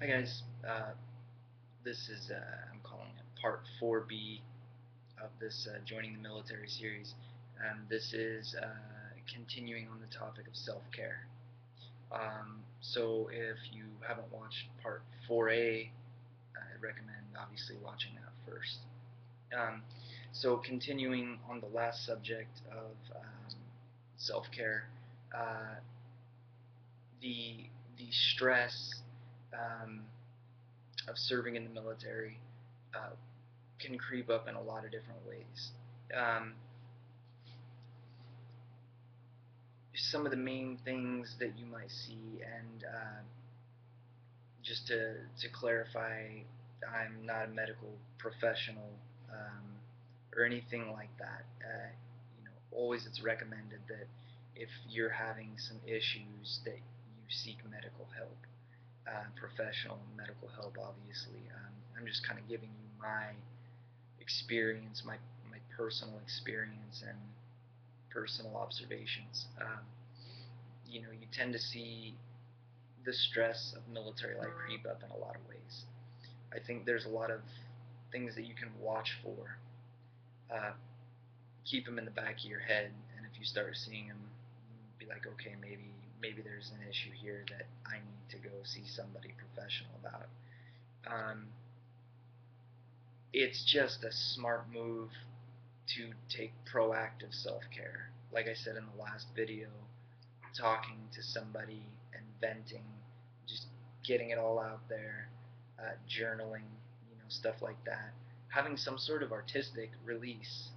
Hi guys, this is I'm calling it part 4B of this joining the military series. This is continuing on the topic of self-care. So if you haven't watched part 4A, I recommend obviously watching that first. Um, so continuing on the last subject of self-care, uh, the the stress um, of serving in the military uh, can creep up in a lot of different ways. Um, some of the main things that you might see, and just to clarify, I'm not a medical professional or anything like that. Always it's recommended that if you're having some issues that you seek medical help, professional medical help. Obviously, I'm just kind of giving you my experience, my personal experience and personal observations. You tend to see the stress of military life creep up in a lot of ways. I think there's a lot of things that you can watch for. Uh, Keep them in the back of your head, and if you start seeing them, be like, okay, maybe there's an issue here that I need to go see somebody professional about. Um, it's just a smart move to take proactive self-care. Like I said in the last video, talking to somebody and venting, just getting it all out there, journaling, stuff like that. Having some sort of artistic release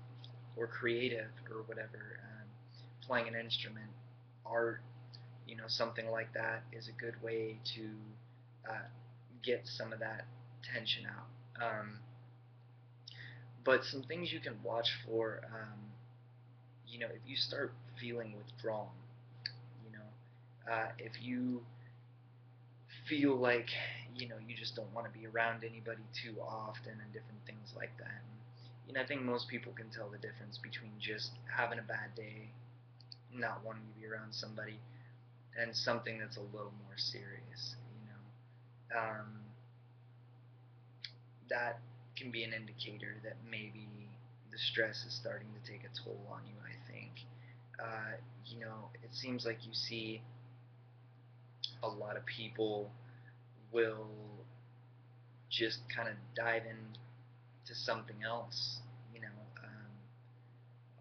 or creative or whatever, playing an instrument, art, something like that is a good way to uh, get some of that tension out. But some things you can watch for, if you start feeling withdrawn, if you feel like you just don't want to be around anybody too often and different things like that. And, I think most people can tell the difference between just having a bad day, not wanting to be around somebody, and something that's a little more serious. That can be an indicator that maybe the stress is starting to take a toll on you. I think. It seems like you see a lot of people will just kind of dive into something else. You know,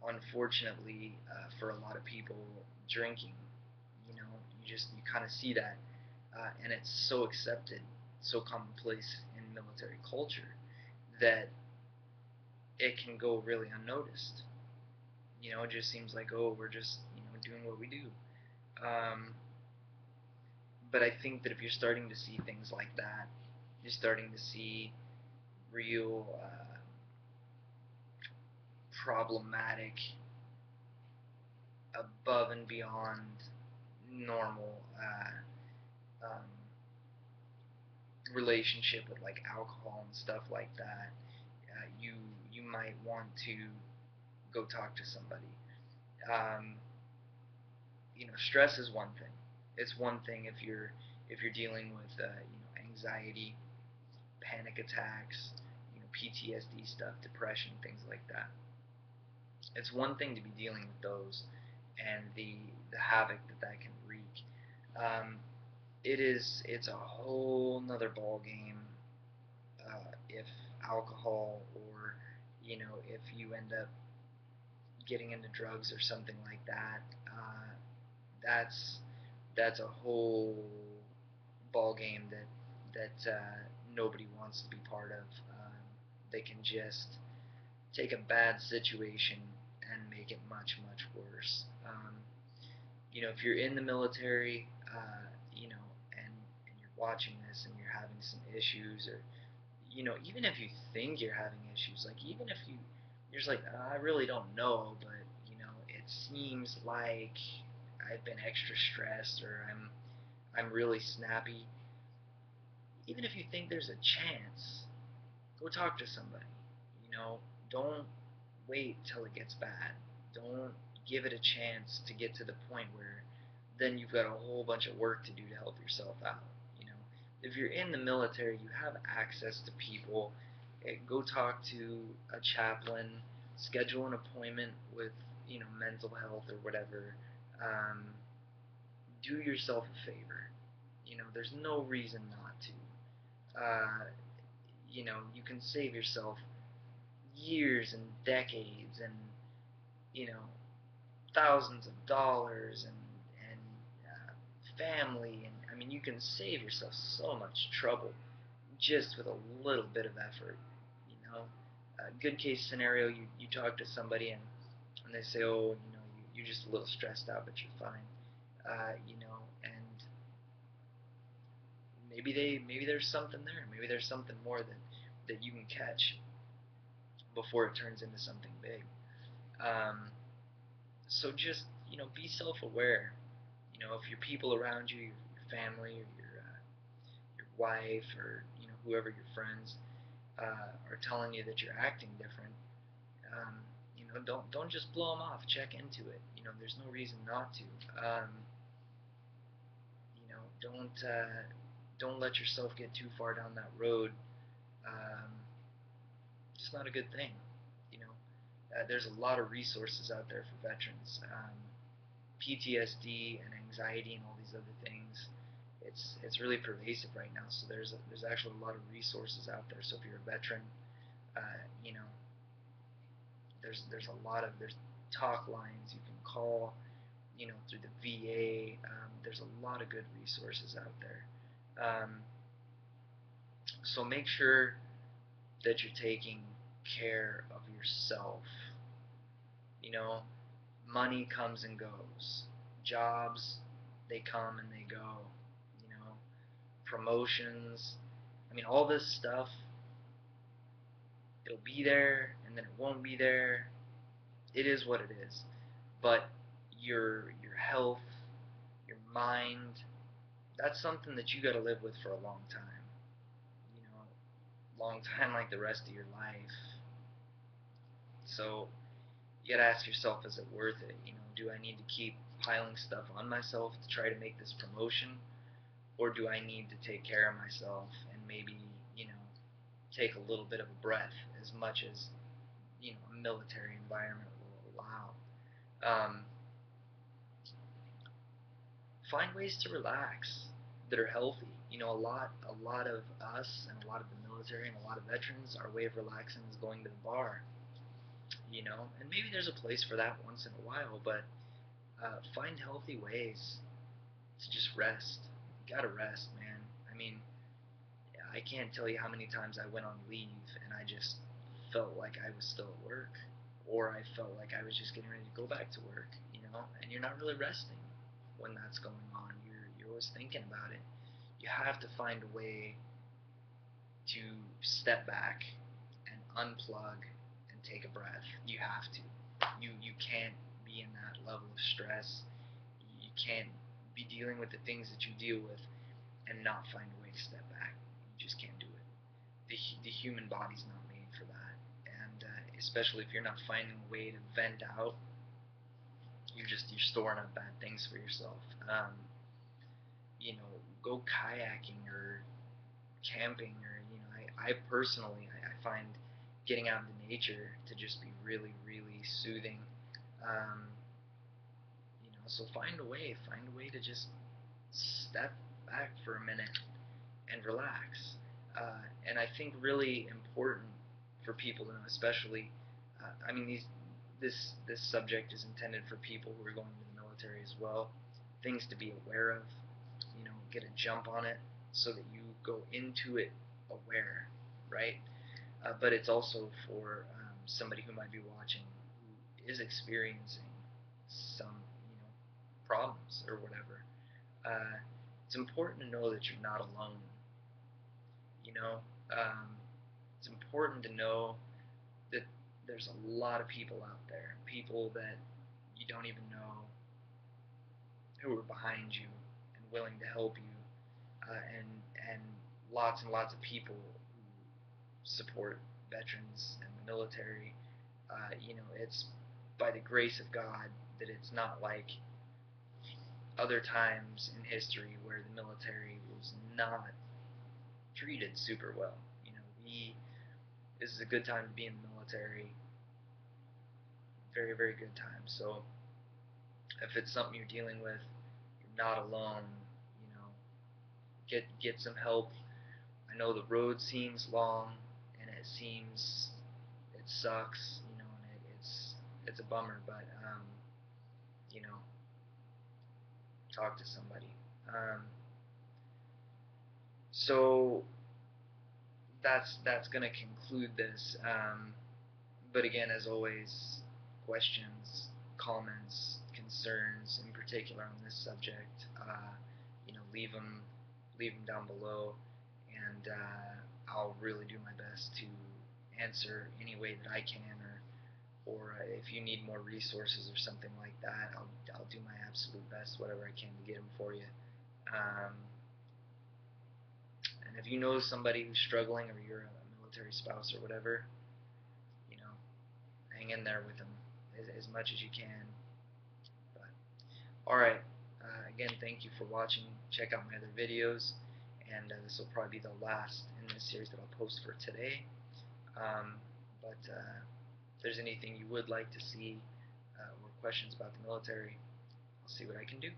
Unfortunately, for a lot of people, drinking. You kind of see that, and it's so accepted, so commonplace in military culture that it can go really unnoticed. It just seems like, oh, we're just doing what we do. Um, but I think that if you're starting to see things like that, you're starting to see real problematic, above and beyond normal relationship with like alcohol and stuff like that, you might want to go talk to somebody. Um, Stress is one thing. It's one thing if you're dealing with anxiety, panic attacks, PTSD stuff, depression, things like that. It's one thing to be dealing with those and the havoc that can wreak. Um, it's a whole nother ball game if alcohol or if you end up getting into drugs or something like that. That's that's a whole ball game that nobody wants to be part of. They can just take a bad situation and make it much worse. If you're in the military, and you're watching this and you're having some issues, or even if you think you're having issues, like even if you're just like, I really don't know, but it seems like I've been extra stressed or I'm really snappy. Even if you think there's a chance, go talk to somebody. You know, don't wait till it gets bad. Don't give it a chance to get to the point where then you've got a whole bunch of work to do to help yourself out. You know, If you're in the military, you have access to people. Go talk to a chaplain, schedule an appointment with, mental health or whatever. Um, do yourself a favor. There's no reason not to. You can save yourself years and decades and, you know, thousands of dollars and family, and I mean, you can save yourself so much trouble just with a little bit of effort. Good case scenario, you talk to somebody and they say, oh, you're just a little stressed out, but you're fine. And maybe there's something there. Maybe there's something more that you can catch before it turns into something big. Um, so just be self-aware. If your people around you, your family, or your wife, or whoever your friends are telling you that you're acting different, um, don't just blow them off. Check into it. There's no reason not to. Don't let yourself get too far down that road. Um, it's not a good thing. You know, there's a lot of resources out there for veterans. PTSD and anxiety and all these other things. It's really pervasive right now. So there's actually a lot of resources out there. So if you're a veteran, uh, you know, there's talk lines you can call. Through the VA. There's a lot of good resources out there. So make sure that you're taking care of yourself. You know, money comes and goes. Jobs, they come and they go. You know, promotions. I mean, all this stuff, it'll be there and then it won't be there. It is what it is. But your health, your mind, that's something that you got to live with for a long time. You know, long time like the rest of your life. So you gotta ask yourself, is it worth it? Do I need to keep piling stuff on myself to try to make this promotion, or do I need to take care of myself and maybe take a little bit of a breath, as much as a military environment will allow. Um, find ways to relax that are healthy. A lot of us and a lot of the military and a lot of veterans, our way of relaxing is going to the bar. And maybe there's a place for that once in a while, but find healthy ways to just rest. You gotta rest, man. I mean, I can't tell you how many times I went on leave and I just felt like I was still at work, or I felt like I was just getting ready to go back to work. And you're not really resting when that's going on. You're always thinking about it. You have to find a way to step back and unplug and take a breath. You have to. You can't be in that level of stress. You can't be dealing with the things that you deal with and not find a way to step back. You just can't do it. The human body's not made for that. And especially if you're not finding a way to vent out, you're storing up bad things for yourself. Go kayaking or camping, or I personally I find getting out into nature to just be really, really soothing. um, so find a way to just step back for a minute and relax. And I think really important for people to know, especially, I mean, this subject is intended for people who are going to the military as well. Things to be aware of, get a jump on it so that you go into it aware, right? But it's also for somebody who might be watching who is experiencing some, problems or whatever. It's important to know that you're not alone. You know, um, it's important to know that there's a lot of people out there, people that you don't even know, who are behind you and willing to help you, and lots and lots of people who support veterans and the military. It's by the grace of God that it's not like other times in history where the military was not treated super well. This is a good time to be in the military. Very, very good time. So if it's something you're dealing with, you're not alone. You know, get some help. I know the road seems long, and it sucks. And it's a bummer, but you know, talk to somebody. So that's gonna conclude this. But again, as always, questions, comments, concerns, in particular on this subject, leave them down below, and I'll really do my best to answer any way that I can, or if you need more resources or something like that, I'll do my absolute best, whatever I can, to get them for you. Um, and if you know somebody who's struggling, or you're a military spouse or whatever, you know, hang in there with them as much as you can. But alright, again, thank you for watching. Check out my other videos, and this will probably be the last in this series that I'll post for today. But if there's anything you would like to see, or questions about the military, I'll see what I can do.